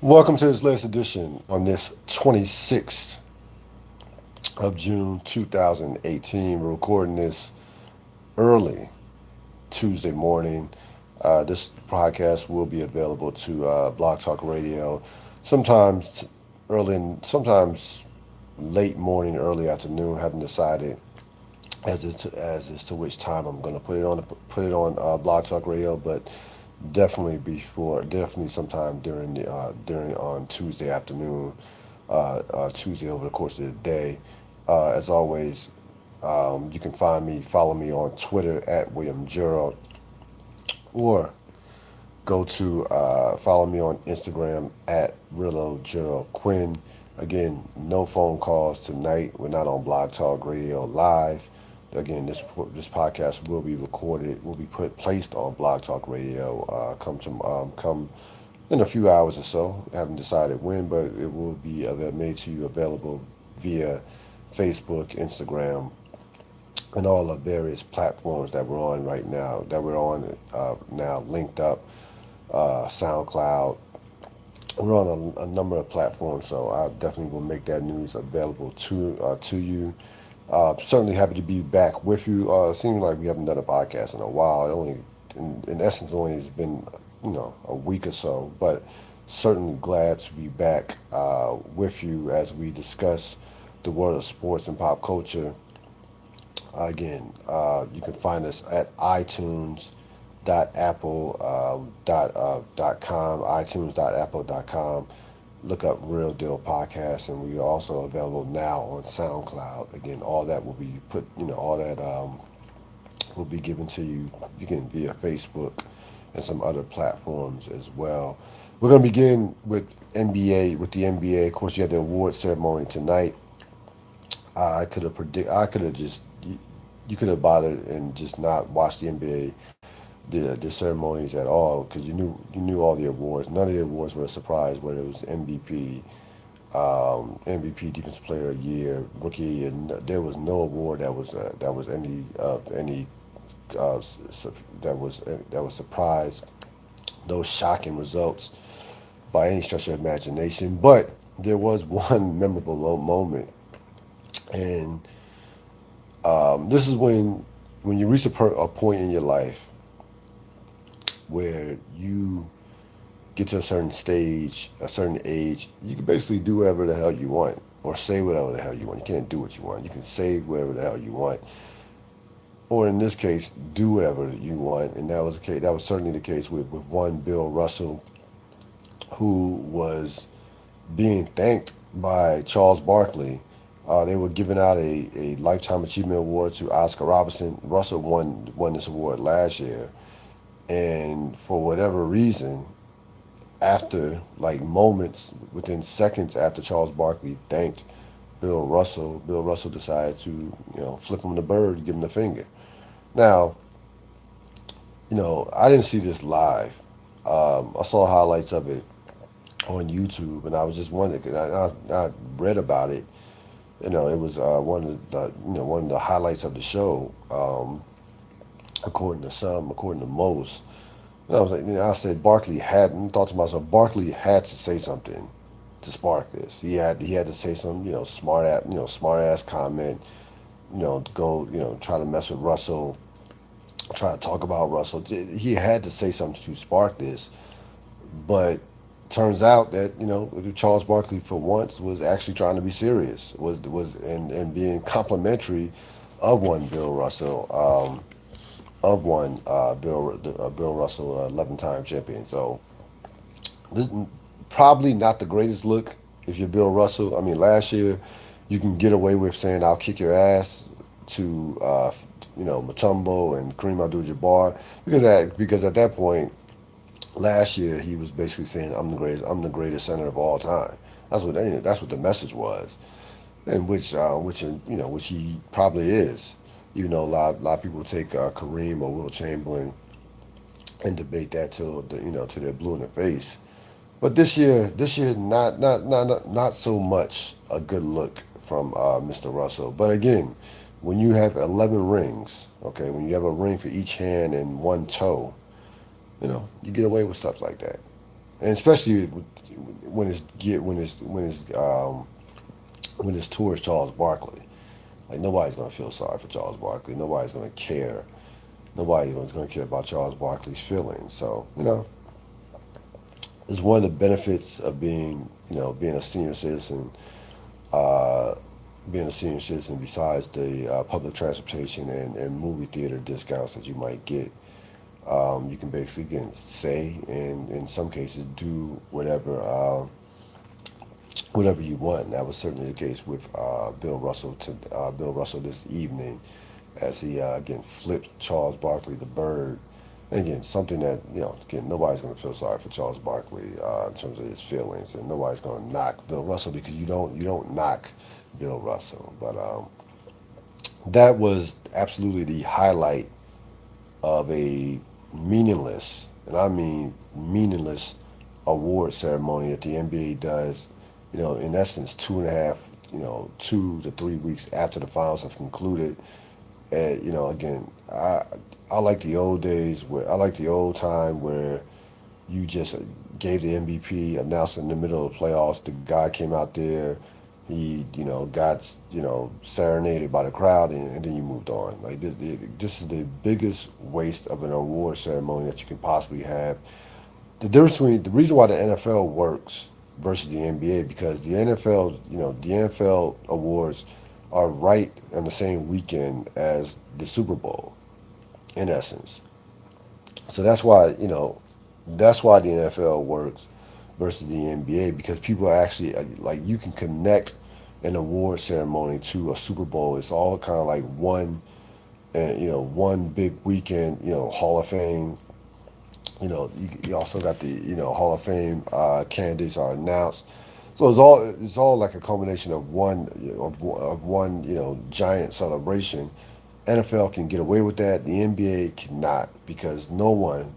Welcome to this latest edition on this 26th of June 2018. We're recording this early Tuesday morning. This podcast will be available to Blog Talk Radio sometimes early and sometimes late morning, early afternoon. Haven't decided as to which time I'm going to put it on Blog Talk Radio, but definitely sometime during on Tuesday afternoon, Tuesday over the course of the day. As always, you can follow me on Twitter at William Gerald, or go to follow me on Instagram at Ril Dil Quinn. Again, no phone calls tonight. We're not on Blog Talk Radio Live. Again, this podcast will be recorded, will be placed on Blog Talk Radio. Come in a few hours or so. I haven't decided when, but it will be made to you available via Facebook, Instagram, and all the various platforms that we're on right now. That we're on now, linked up, SoundCloud. We're on a number of platforms, so I definitely will make that news available to you. Certainly happy to be back with you. It seems like we haven't done a podcast in a while. It only, in essence, only has been a week or so, but certainly glad to be back with you as we discuss the world of sports and pop culture. Again, you can find us at iTunes.apple.com, iTunes.apple.com. Look up Ril Dil Podcast, and we are also available now on SoundCloud. Again, all that will be all that will be given to you. You can via Facebook and some other platforms as well. We're going to begin with the NBA. Of course, you had the award ceremony tonight. I could have just you could have bothered and just not watched the NBA the ceremonies at all, because you knew all the awards. None of the awards were a surprise. Whether it was MVP, Defensive Player of the Year, Rookie of the Year, there was no award uh, that was surprised. Those shocking results by any stretch of imagination. But there was one memorable moment, and this is when you reach a point in your life where you get to a certain stage, a certain age. You can basically do whatever the hell you want, or say whatever the hell you want. You can't do what you want. You can say whatever the hell you want, or in this case, do whatever you want. And that was the case. That was certainly the case with one Bill Russell, who was being thanked by Charles Barkley. They were giving out a Lifetime Achievement Award to Oscar Robertson. Russell won this award last year, and for whatever reason, after like moments, within seconds after Charles Barkley thanked Bill Russell decided to flip him the bird, give him the finger. Now, I didn't see this live. I saw highlights of it on YouTube, and I was just wondering. 'Cause I read about it. It was one of the highlights of the show, according to some, according to most. And I was like, I said Barkley had, and thought to myself, Barkley had to say something to spark this. He had to say some smart ass comment. Go try to mess with Russell, try to talk about Russell. He had to say something to spark this, but turns out that Charles Barkley for once was actually trying to be serious, and being complimentary of one Bill Russell, Bill Russell, 11-time champion. So this probably not the greatest look if you're Bill Russell. I mean, last year you can get away with saying "I'll kick your ass" to Mutombo and Kareem Abdul-Jabbar, because at that point last year he was basically saying I'm the greatest center of all time. That's what the message was, and which he probably is. A lot of people take Kareem or Will Chamberlain and debate that till till they're blue in the face. But this year, not so much a good look from Mr. Russell. But again, when you have 11 rings, okay, when you have a ring for each hand and one toe, you get away with stuff like that. and especially when it's towards Charles Barkley. Like nobody's gonna feel sorry for Charles Barkley. Nobody's gonna care. Nobody's gonna care about Charles Barkley's feelings. So it's one of the benefits of being a senior citizen. Uh, Being a senior citizen, besides the public transportation and movie theater discounts that you might get, you can basically again say and in some cases do whatever you want. And that was certainly the case with Bill Russell this evening, as he again flipped Charles Barkley the bird. And again, something that again nobody's going to feel sorry for Charles Barkley in terms of his feelings, and nobody's going to knock Bill Russell because you don't knock Bill Russell. But that was absolutely the highlight of a meaningless, and I mean meaningless, award ceremony that the NBA does, in essence, 2 to 3 weeks after the finals have concluded. And, again, I like the old days where I like the old time where you just gave the MVP, announced it in the middle of the playoffs. The guy came out there, he, got, serenaded by the crowd, and then you moved on. Like this is the biggest waste of an award ceremony that you can possibly have. The reason why the NFL works versus the NBA, because the NFL awards are right on the same weekend as the Super Bowl, in essence. So that's why the NFL works versus the NBA, because people are actually like, you can connect an award ceremony to a Super Bowl. It's all kind of like one big weekend. Hall of Fame. You also got the Hall of Fame candidates are announced. So it's all like a culmination of one giant celebration. NFL can get away with that. The NBA cannot, because no one,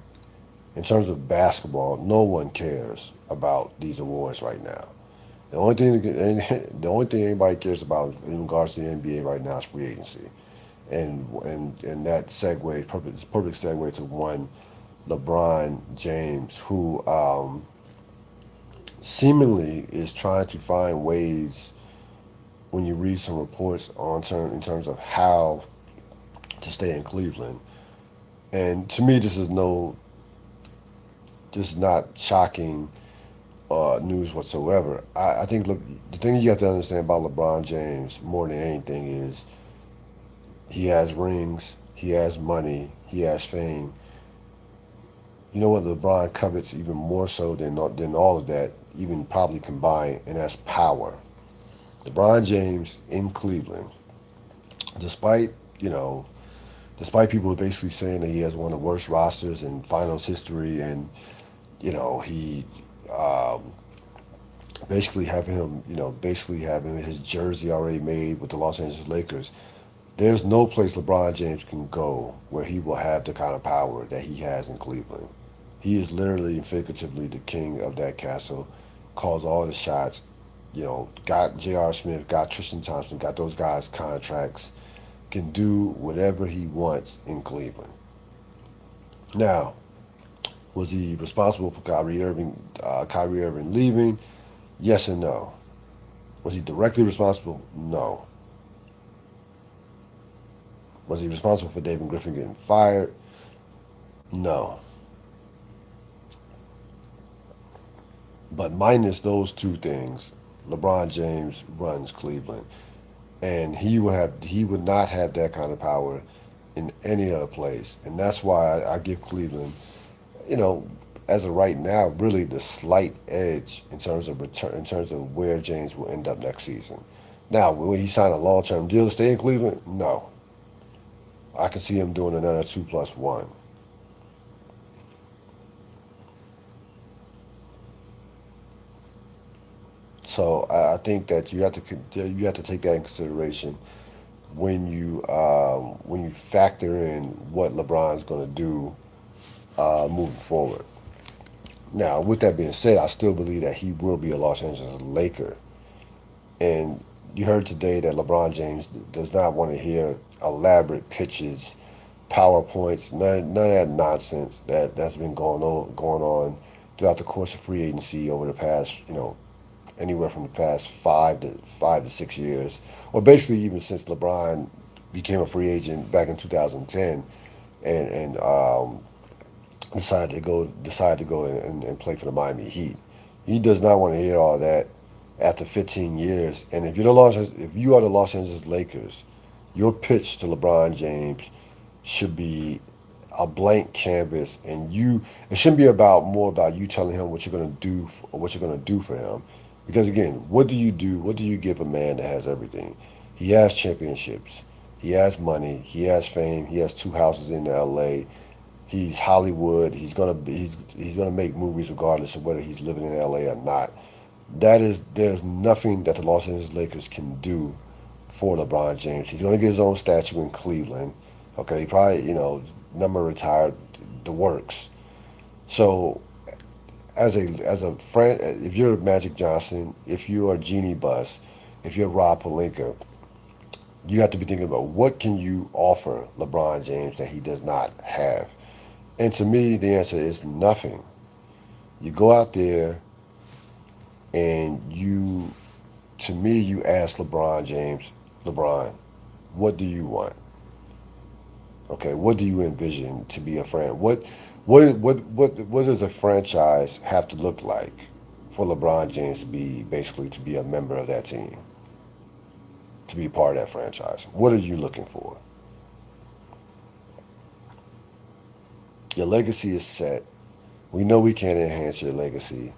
in terms of basketball, no one cares about these awards right now. The only thing anybody cares about in regards to the NBA right now is free agency, and that perfect segue to one LeBron James, who seemingly is trying to find ways, when you read some reports in terms of how to stay in Cleveland. And to me, this is not shocking news whatsoever. I think, look, the thing you have to understand about LeBron James more than anything is he has rings, he has money, he has fame. You know what LeBron covets even more so than all of that, even probably combined, and that's power. LeBron James in Cleveland, despite despite people basically saying that he has one of the worst rosters in finals history, and he um, basically having his jersey already made with the Los Angeles Lakers. There's no place LeBron James can go where he will have the kind of power that he has in Cleveland. He is literally and figuratively the king of that castle, calls all the shots, got J.R. Smith, got Tristan Thompson, got those guys contracts, can do whatever he wants in Cleveland. Now, was he responsible for Kyrie Irving leaving? Yes and no. Was he directly responsible? No. Was he responsible for David Griffin getting fired? No. But minus those two things, LeBron James runs Cleveland, and he would not have that kind of power in any other place, and that's why I give Cleveland, you know, as of right now, really the slight edge in terms of return, in terms of where James will end up next season. Now, will he sign a long-term deal to stay in Cleveland? No. I can see him doing another 2+1. So I think that you have to take that in consideration when you factor in what LeBron's going to do moving forward. Now, with that being said, I still believe that he will be a Los Angeles Laker. And you heard today that LeBron James does not want to hear elaborate pitches, PowerPoints, none of that nonsense that's been going on throughout the course of free agency over the past, anywhere from the past 5 to 6 years, or basically even since LeBron became a free agent back in 2010, and decided to go and play for the Miami Heat. He does not want to hear all that after 15 years. And if you are the Los Angeles Lakers, your pitch to LeBron James should be a blank canvas, and it shouldn't be about more about you telling him what you're going to do or what you're going to do for him. Because again, what do you do? What do you give a man that has everything? He has championships. He has money. He has fame. He has two houses in L.A. He's Hollywood. He's gonna make movies regardless of whether he's living in L.A. or not. There's nothing that the Los Angeles Lakers can do for LeBron James. He's gonna get his own statue in Cleveland. Okay, he probably number retired, the works. So as a friend, if you're Magic Johnson, if you're Jeannie Buss, if you're Rob Pelinka, you have to be thinking about what can you offer LeBron James that he does not have. And to me, the answer is nothing. You go out there and to me, you ask LeBron James, LeBron, what do you want? Okay, what do you envision to be a friend? What does a franchise have to look like for LeBron James to be a member of that team, to be part of that franchise? What are you looking for? Your legacy is set. We know we can't enhance your legacy.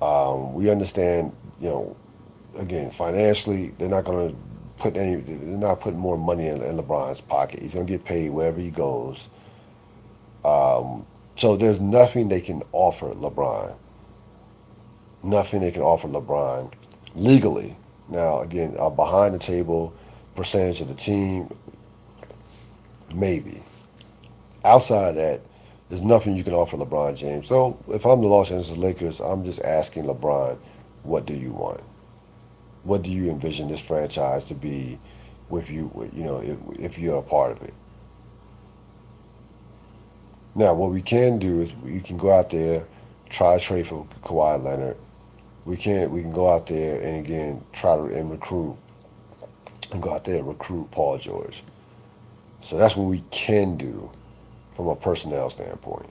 We understand, again, financially, they're not putting more money in LeBron's pocket. He's gonna get paid wherever he goes. So there's nothing they can offer LeBron. Nothing they can offer LeBron legally. Now, again, a behind the table percentage of the team, maybe. Outside of that, there's nothing you can offer LeBron James. So if I'm the Los Angeles Lakers, I'm just asking LeBron, what do you want? What do you envision this franchise to be with you? If you're a part of it. Now, what we can do is we can go out there, try to trade for Kawhi Leonard. We can go out there and again try to and recruit and go out there and recruit Paul George. So that's what we can do from a personnel standpoint.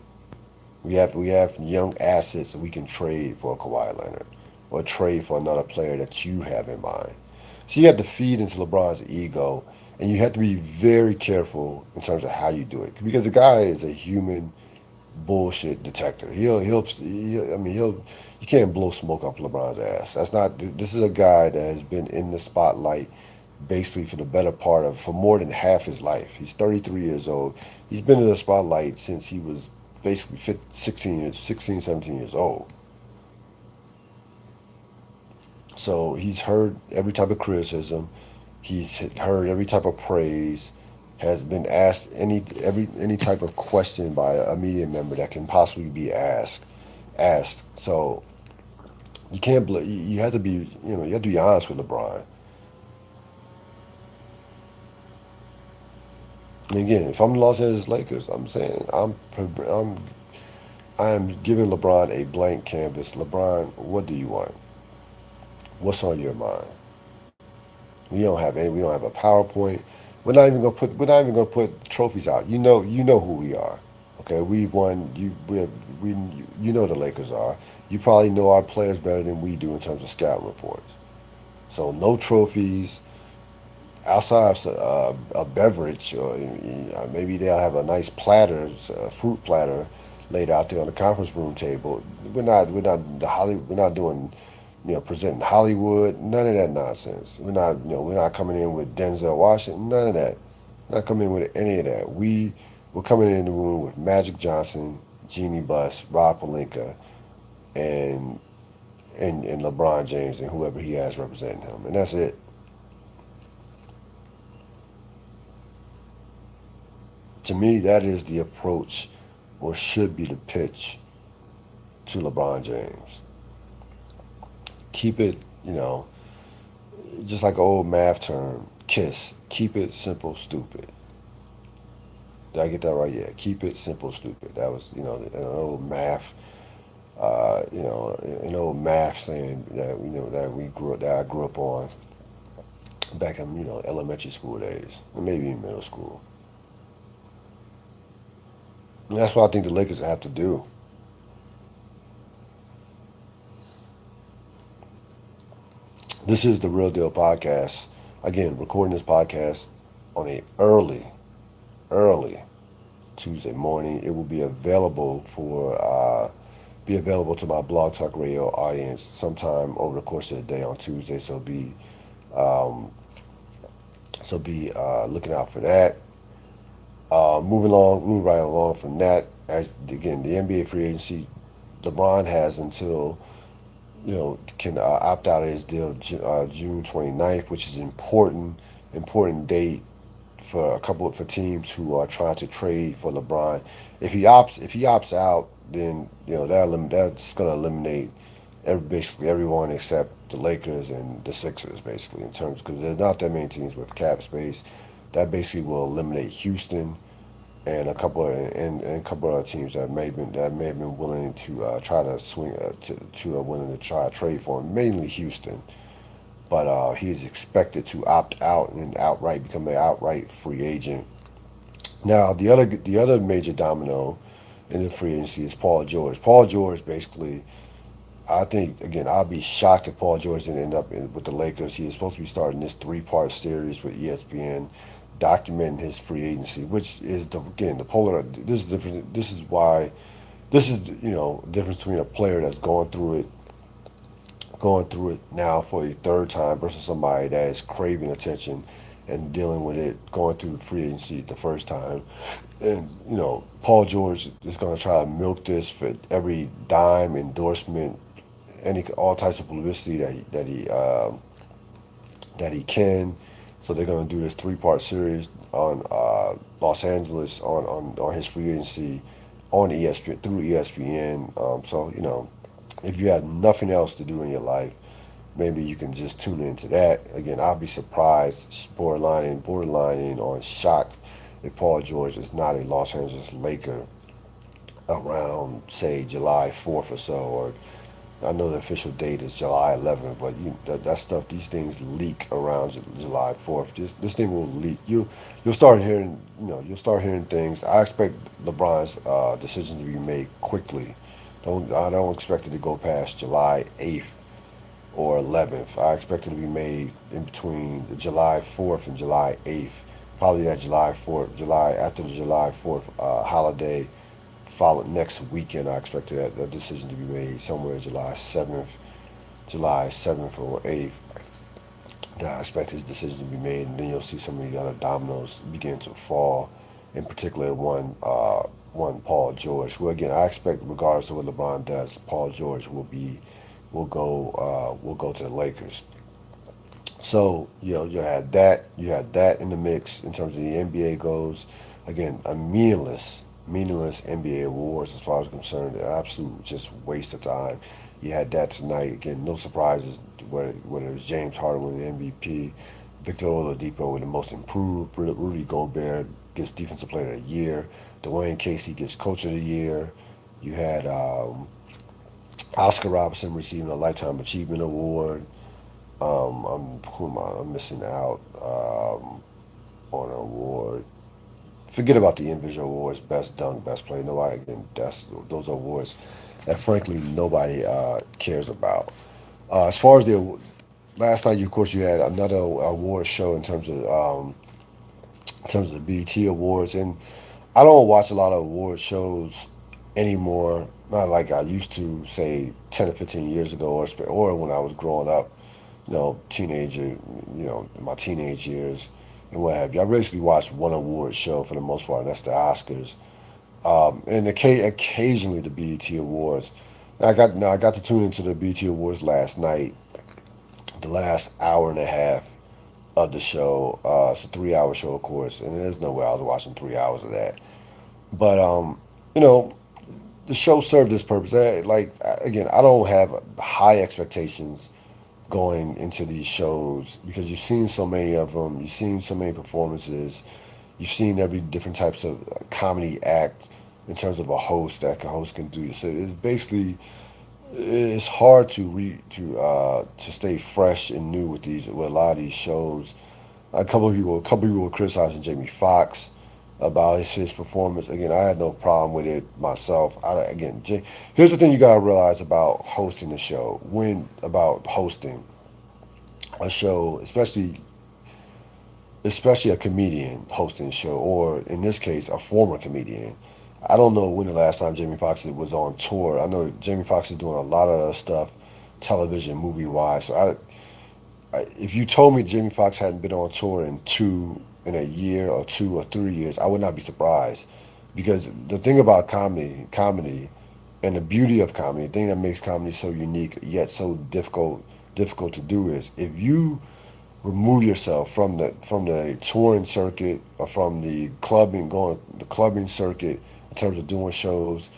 We have young assets that we can trade for a Kawhi Leonard or trade for another player that you have in mind. So you have to feed into LeBron's ego, and you have to be very careful in terms of how you do it because the guy is a human bullshit detector. You can't blow smoke up LeBron's ass. That's not. This is a guy that has been in the spotlight basically for more than half his life. He's 33 years old. He's been in the spotlight since he was basically 16, 17 years old. So he's heard every type of criticism. He's heard every type of praise. Has been asked any type of question by a media member that can possibly be asked. So you can't you have to be you have to be honest with LeBron. And again, if I'm the Los Angeles Lakers, I'm saying I'm giving LeBron a blank canvas. LeBron, what do you want? What's on your mind? We don't have any. We don't have a PowerPoint. We're not even gonna put trophies out. You know who we are. Okay, we won. You know the Lakers are. You probably know our players better than we do in terms of scouting reports. So no trophies outside of a beverage, or maybe they'll have a nice platter, a fruit platter, laid out there on the conference room table. We're not doing presenting Hollywood, none of that nonsense. We're not coming in with Denzel Washington, none of that. We're not coming in with any of that. We're coming in the room with Magic Johnson, Jeannie Buss, Rob Pelinka, and and LeBron James and whoever he has representing him, and that's it. To me, that is the approach, or should be the pitch to LeBron James. Keep it, just like an old math term, KISS. Keep it simple, stupid. Did I get that right? Yeah. Keep it simple, stupid. That was, an old math. an old math saying that that we grew up, that I grew up on back in elementary school days, or maybe in middle school. And that's what I think the Lakers have to do. This is the Real Deal Podcast. Again, recording this podcast on a early Tuesday morning. It will be available to my Blog Talk Radio audience sometime over the course of the day on Tuesday. Um, be looking out for that. Moving right along from that. As again, the NBA free agency, LeBron has until can opt out of his deal June 29th, which is important date for for teams who are trying to trade for LeBron. If he opts out, then that's going to eliminate basically everyone except the Lakers and the Sixers, basically, in terms, because there's not that many teams with cap space. That basically will eliminate Houston and a couple of other teams that may have been willing to try to swing to willing to try to trade for him, mainly Houston. But he is expected to opt out and outright become an outright free agent. Now the other major domino in the free agency is Paul George. Paul George basically, I think, again, I'll be shocked if Paul George didn't end up with the Lakers. He is supposed to be starting this three-part series with ESPN, documenting his free agency, which is the polar. This is different. This is the difference between a player that's going through it now for a third time versus somebody that is craving attention and dealing with it going through the free agency the first time. And Paul George is going to try to milk this for every dime, endorsement, all types of publicity that he can. So they're going to do this three-part series on Los Angeles on his free agency on ESPN through ESPN. So if you have nothing else to do in your life, maybe you can just tune into that. Again, I'll be surprised, borderlining on shocked if Paul George is not a Los Angeles Laker around, say, July 4th or so, or I know the official date is July 11th, but that stuff, these things leak around July 4th. This thing will leak. You'll start hearing things. I expect LeBron's decision to be made quickly. I don't expect it to go past July 8th or 11th. I expect it to be made in between the July 4th and July 8th. Probably that July 4th, after the July 4th holiday, followed next weekend. I expect that decision to be made somewhere July 7th or 8th. That I expect his decision to be made, and then you'll see some of the other dominoes begin to fall. In particular, one Paul George, who again I expect, regardless of what LeBron does, Paul George will go to the Lakers. So you had that in the mix in terms of the NBA goes. Again, a meaningless NBA awards as far as I'm concerned. An absolute just waste of time. You had that tonight. Again, no surprises whether it was James Harden winning the MVP, Victor Oladipo with the most improved, Rudy Gobert gets Defensive Player of the Year, Dwayne Casey gets Coach of the Year. You had Oscar Robertson receiving a Lifetime Achievement Award. I'm missing out on an award. Forget about the individual awards, best dunk, best play. Nobody, again, those are awards that frankly nobody cares about. As far as last night, of course, you had another award show in terms of the BET Awards, and I don't watch a lot of award shows anymore. Not like I used to, say 10 or 15 years ago, or when I was growing up, in my teenage years and what have you. I basically watched one award show for the most part, and that's the Oscars. And occasionally the BET Awards. I got to tune into the BET Awards last night, the last hour and a half of the show. It's a 3 hour show, of course, and there's no way I was watching 3 hours of that. But you know, the show served its purpose. Again, I don't have high expectations going into these shows because you've seen so many of them, you've seen so many performances, you've seen every different types of comedy act in terms of a host that a host can do. So it's basically it's hard to stay fresh and new with a lot of these shows. A couple of people were criticizing Jamie Foxx about his performance. Again, I had no problem with it myself. Here's the thing you gotta realize about hosting a show. When about hosting a show, especially a comedian hosting a show, or in this case, a former comedian. I don't know when the last time Jamie Foxx was on tour. I know Jamie Foxx is doing a lot of stuff, television, movie wise. If you told me Jamie Foxx hadn't been on tour in a year or 2 or 3 years, I would not be surprised. Because the thing about comedy, and the beauty of comedy, the thing that makes comedy so unique yet so difficult to do is if you remove yourself from the touring circuit or from the clubbing circuit in terms of doing shows,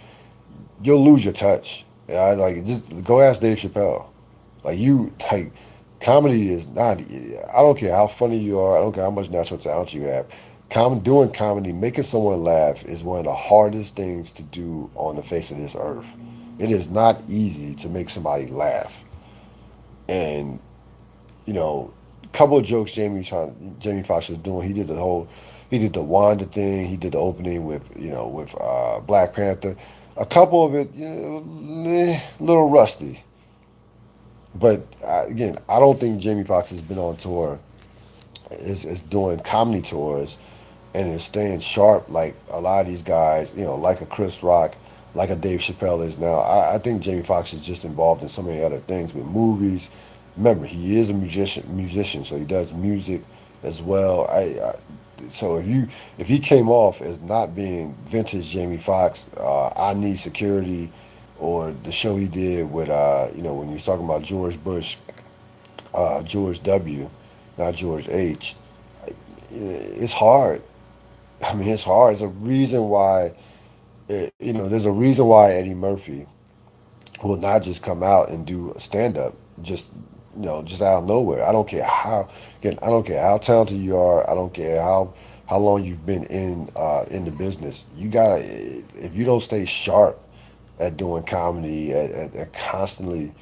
you'll lose your touch. I like just go ask Dave Chappelle. Like comedy is not. I don't care how funny you are. I don't care how much natural talent you have. Doing comedy, making someone laugh is one of the hardest things to do on the face of this earth. It is not easy to make somebody laugh. And you know, a couple of jokes Jamie Foxx was doing. He did the Wanda thing. He did the opening with Black Panther. A couple of it, a little rusty. But again, I don't think Jamie Foxx has been on tour, is doing comedy tours, and is staying sharp like a lot of these guys. Like a Chris Rock, like a Dave Chappelle is now. I think Jamie Foxx is just involved in so many other things with movies. Remember, he is a musician, so he does music as well. So if he came off as not being vintage Jamie Foxx, I Need Security, or the show he did with when he was talking about George Bush, George W, not George H. It's hard. I mean, it's hard. There's a reason why. There's a reason why Eddie Murphy will not just come out and do stand up just just out of nowhere. I don't care how Again, I don't care how talented you are. I don't care how long you've been in the business. You gotta If you don't stay sharp at doing comedy, at constantly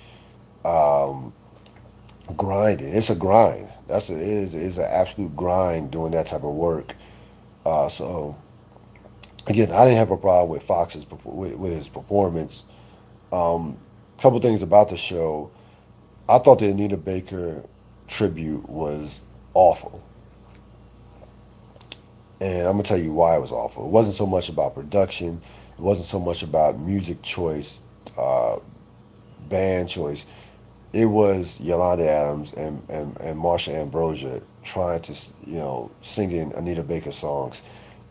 um, grinding. It's a grind. It is an absolute grind doing that type of work. So again, I didn't have a problem with with his performance. Couple things about the show. I thought the Anita Baker tribute was awful, and I'm gonna tell you why it was awful. It wasn't so much about production. It wasn't so much about music choice, uh, band choice. It was Yolanda Adams and Marsha Ambrosia trying to singing Anita Baker songs,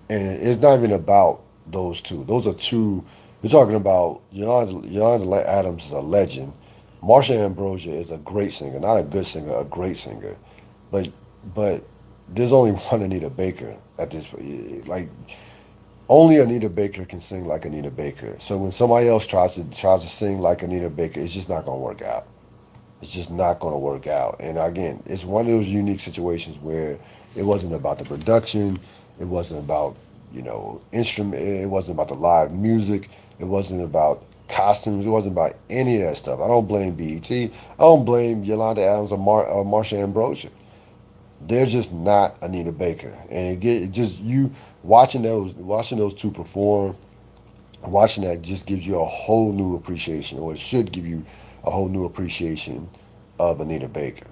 and it's not even about those two. Those are two. You're talking about Yolanda Adams is a legend. Marsha Ambrosia is a great singer, not a good singer, a great singer. But but there's only one Anita Baker at this point. Like only Anita Baker can sing like Anita Baker. So when somebody else tries to sing like Anita Baker, it's just not gonna work out. It's just not going to work out. And again, it's one of those unique situations where it wasn't about the production, it wasn't about instrument, it wasn't about the live music, it wasn't about costumes, it wasn't about any of that stuff. I don't blame BET. I don't blame Yolanda Adams or Marsha Ambrosia. They're just not Anita Baker. And it just you watching those two perform, watching that just gives you a whole new appreciation, or it should give you a whole new appreciation of Anita Baker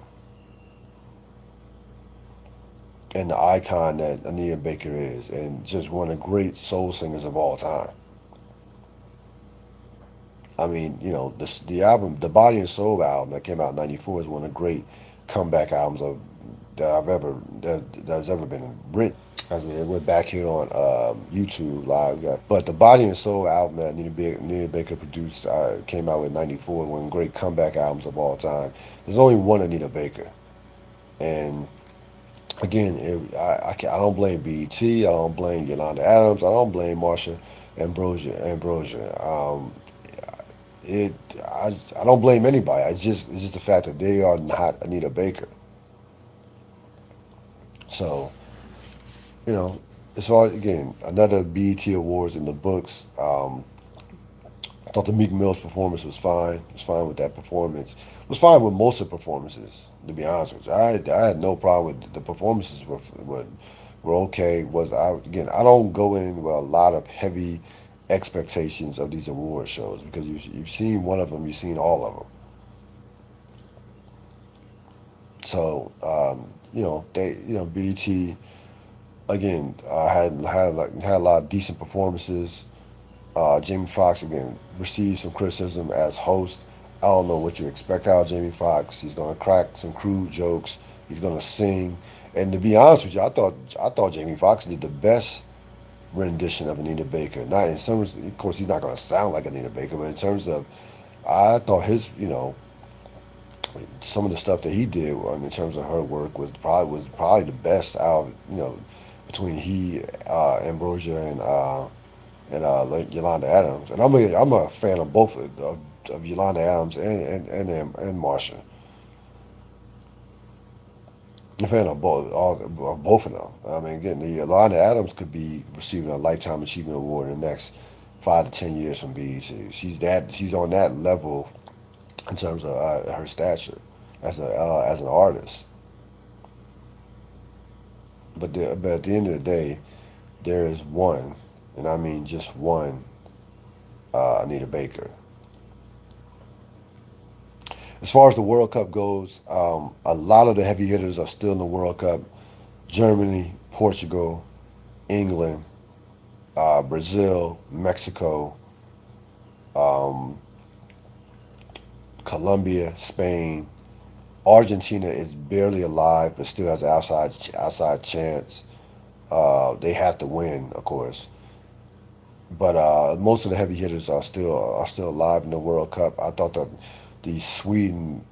and the icon that Anita Baker is, and just one of the great soul singers of all time. I mean, the album, the Body and Soul album that came out in '94 is one of the great comeback albums that's ever been written. As we're back here on YouTube live, but the Body and Soul album that Anita Baker produced came out in '94, one of the great comeback albums of all time. There's only one Anita Baker, and again, I don't blame BET. I don't blame Yolanda Adams. I don't blame Marsha Ambrosia. It I don't blame anybody. It's just the fact that they are not Anita Baker. So you know, it's all again another BET Awards in the books. Thought the Meek Mill's performance was fine. Was fine with that performance. Was fine with most of the performances. To be honest with you, I had no problem with the performances. Were okay. Was I again? I don't go in with a lot of heavy expectations of these award shows because you've seen one of them, you've seen all of them. So BET again had a lot of decent performances. Jamie Foxx again received some criticism as host. I don't know what you expect out of Jamie Foxx. He's gonna crack some crude jokes. He's gonna sing. And to be honest with you, I thought Jamie Foxx did the best rendition of Anita Baker. Not in terms, of course, he's not gonna sound like Anita Baker, but in terms of, I thought his, some of the stuff that he did in terms of her work was probably the best out. Between he, Ambrosia, and Yolanda Adams. And I'm a fan of both of Yolanda Adams and Marsha. I'm a fan of both of them. I mean, again, the Yolanda Adams could be receiving a lifetime achievement award in the next 5 to 10 years from BET. She's on that level in terms of her stature as an artist. But at the end of the day, there is one, and I mean just one, Anita Baker. As far as the World Cup goes, a lot of the heavy hitters are still in the World Cup. Germany, Portugal, England, Brazil, Mexico, um, Colombia, Spain. Argentina is barely alive, but still has an outside chance. They have to win, of course. But most of the heavy hitters are still alive in the World Cup. I thought the Sweden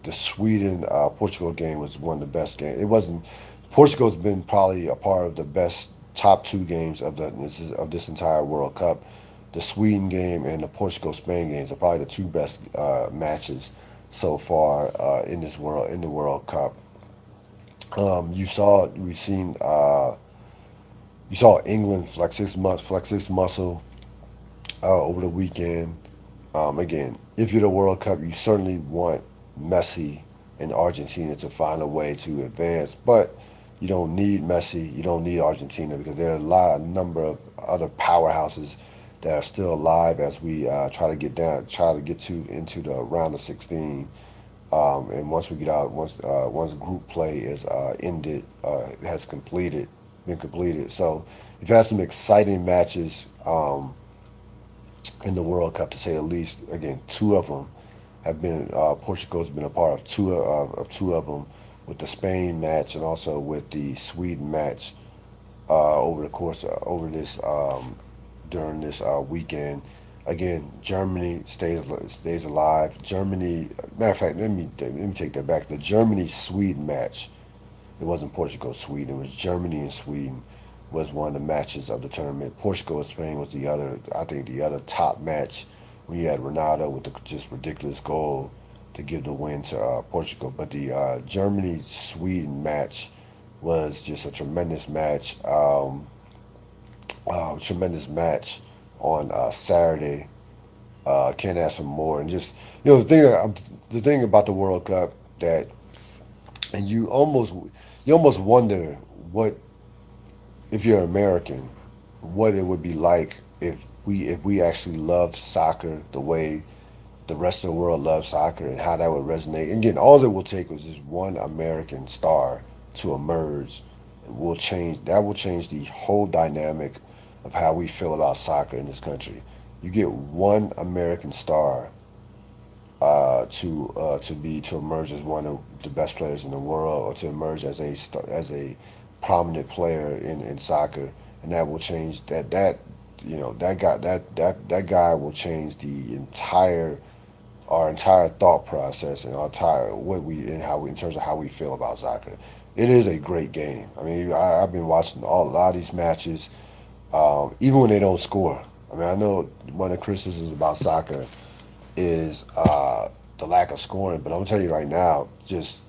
the Sweden Portugal game was one of the best games. It wasn't. Portugal's been probably a part of the best top two games of this entire World Cup. The Sweden game and the Portugal Spain games are probably the two best matches so far in the World Cup. You saw England flex its muscle over the weekend. Again, if you're the World Cup, you certainly want Messi and Argentina to find a way to advance, but you don't need Messi, you don't need Argentina because there are a number of other powerhouses that are still alive as we try to get to into the round of 16. And once we get out, once group play is ended, has been completed. So we've had some exciting matches in the World Cup, to say the least. Again, two of them have been Portugal's been a part of two of them, with the Spain match and also with the Sweden match over the course over this during this weekend. Again, Germany stays alive. Germany, matter of fact, let me take that back. The Germany Sweden match, it wasn't Portugal Sweden. It was Germany and Sweden was one of the matches of the tournament. Portugal and Spain was the other. I think the other top match when you had Ronaldo with the just ridiculous goal to give the win to Portugal. But the Germany Sweden match was just a tremendous match. Tremendous match on Saturday. Can't ask for more. And just the thing about the World Cup that, and you almost wonder what, if you're American, what it would be like if we actually loved soccer the way the rest of the world loves soccer, and how that would resonate. Again, all it will take was just one American star to emerge. Will change the whole dynamic of how we feel about soccer in this country. You get one American star to emerge as one of the best players in the world, or to emerge as a prominent player in soccer, and that will change that guy will change the entire our entire thought process and our entire what we and how we in terms of how we feel about soccer. It is a great game. I mean, I've been watching a lot of these matches, even when they don't score. I mean, I know one of the criticisms about soccer is the lack of scoring, but I'm gonna tell you right now, just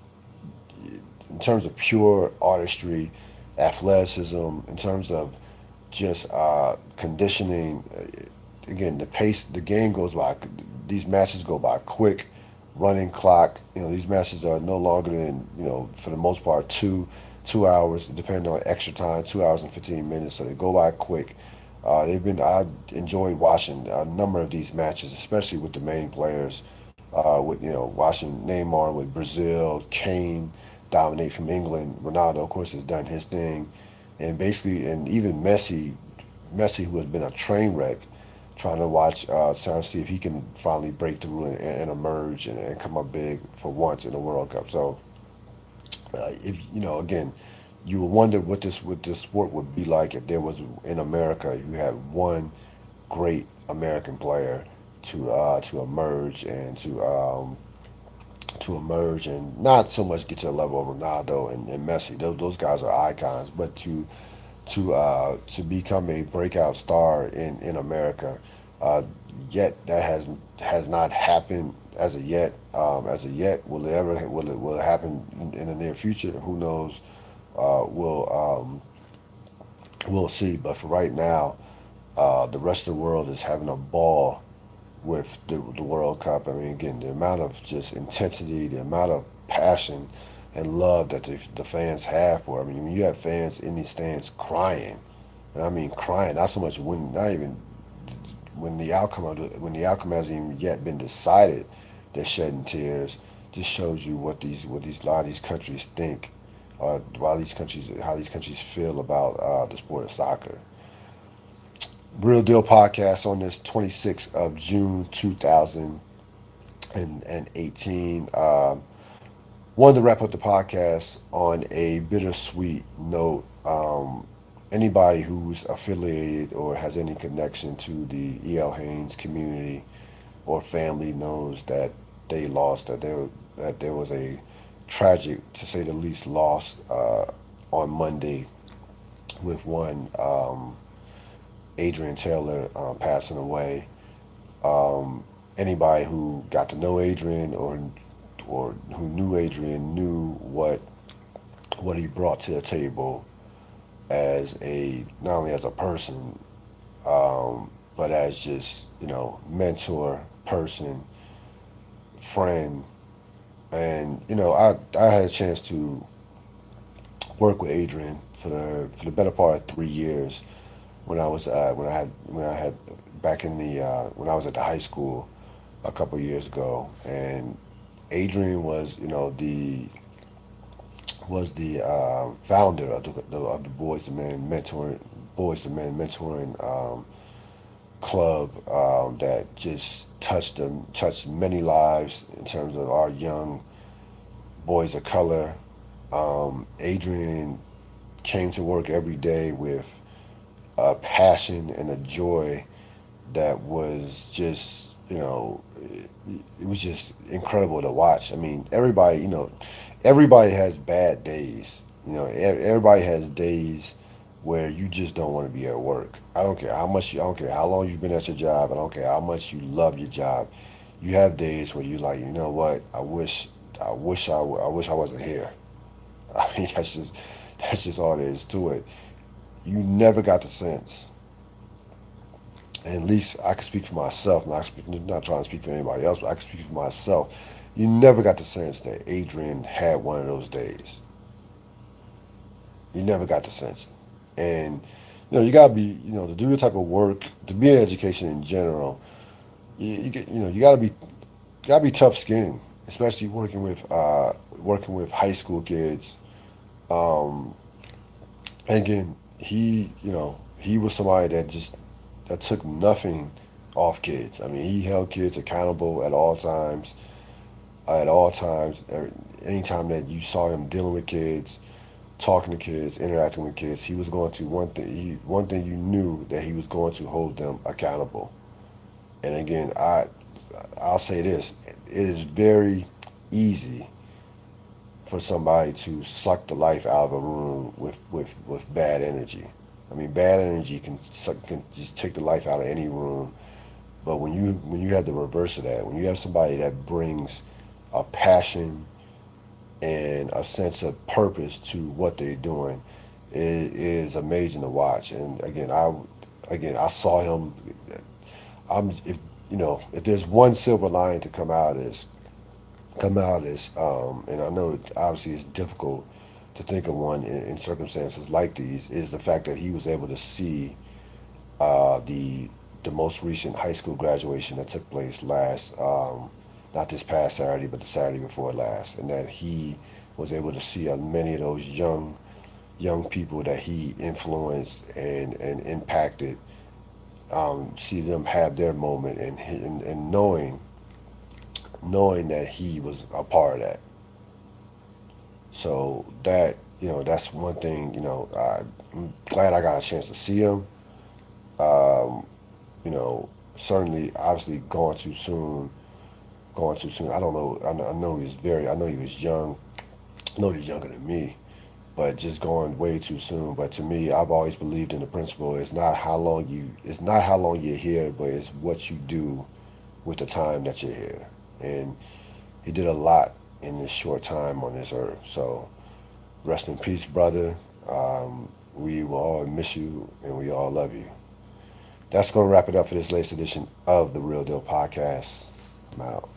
in terms of pure artistry, athleticism, in terms of just conditioning, again, the game goes by. These matches go by quick, running clock. These matches are no longer than for the most part 2 hours, depending on extra time, 2 hours and 15 minutes. So they go by quick. I enjoyed watching a number of these matches, especially with the main players. With watching Neymar with Brazil, Kane dominate from England. Ronaldo, of course, has done his thing, and basically, and even Messi, who has been a train wreck, trying to see if he can finally break through and emerge and come up big for once in the World Cup. So, if again, you would wonder what this sport would be like if there was in America. You had one great American player to emerge and not so much get to the level of Ronaldo and Messi. Those guys are icons, but to become a breakout star in America. Uh, Yet that has not happened as of yet. Will it ever will it happen in the near future? Who knows? We'll see. But for right now, the rest of the world is having a ball with the World Cup. I mean, again, the amount of just intensity, the amount of passion and love that the fans have for it. I mean, when you have fans in these stands crying, and I mean crying, not so much not even when the outcome hasn't even yet been decided, they're shedding tears. Just shows you what these a lot of these countries think, how these countries feel about the sport of soccer. Real Deal Podcast on this 26th of June 2018. Wanted to wrap up the podcast on a bittersweet note. Anybody who's affiliated or has any connection to the E.L. Haynes community or family knows that they lost, that there was a tragic, to say the least, loss on Monday with one Adrian Taylor passing away. Anybody who got to know Adrian or who knew Adrian knew what he brought to the table as a not only as a person, but as just mentor, person, friend, and I had a chance to work with Adrian for the better part of 3 years when I had back in the when I was at the high school a couple years ago. And Adrian was the founder of the Boys to Men mentoring club that just touched many lives in terms of our young boys of color. Adrian came to work every day with a passion and a joy that was just it was just incredible to watch. I mean, everybody has bad days. Everybody has days where you just don't want to be at work. I don't care how long you've been at your job. I don't care how much you love your job. You have days where you like, you know what? I wish I wasn't here. I mean, that's just all there is to it. You never got the sense, and at least I can speak for myself. Not trying to speak for anybody else, but I can speak for myself. You never got the sense that Adrian had one of those days. You never got the sense. And you gotta be, to do the type of work, to be in education in general, you gotta be tough skinned, especially working with high school kids. Um, and again, he was somebody that took nothing off kids. I mean, he held kids accountable at all times. At all times, anytime that you saw him dealing with kids, talking to kids, interacting with kids, he was going to one thing you knew that he was going to hold them accountable. And again, I'll say this: it is very easy for somebody to suck the life out of a room with bad energy. I mean, bad energy can just take the life out of any room. But when you have the reverse of that, when you have somebody that brings a passion and a sense of purpose to what they're doing, it is amazing to watch. And again, I saw him. if if there's one silver lining to come out is, and I know obviously it's difficult to think of one in circumstances like these, is the fact that he was able to see the most recent high school graduation that took place not this past Saturday, but the Saturday before last, and that he was able to see many of those young people that he influenced and impacted, see them have their moment, and knowing that he was a part of that. So that that's one thing. I'm glad I got a chance to see him. Um, Certainly, obviously, gone too soon. Gone too soon. I don't know. I know he was very. I know he was young. I know he's younger than me, but just going way too soon. But to me, I've always believed in the principle. It's not how long you're here, but it's what you do with the time that you're here. And he did a lot in this short time on this earth. So rest in peace, brother. We will all miss you, and we all love you. That's going to wrap it up for this latest edition of the Real Deal Podcast. I'm out.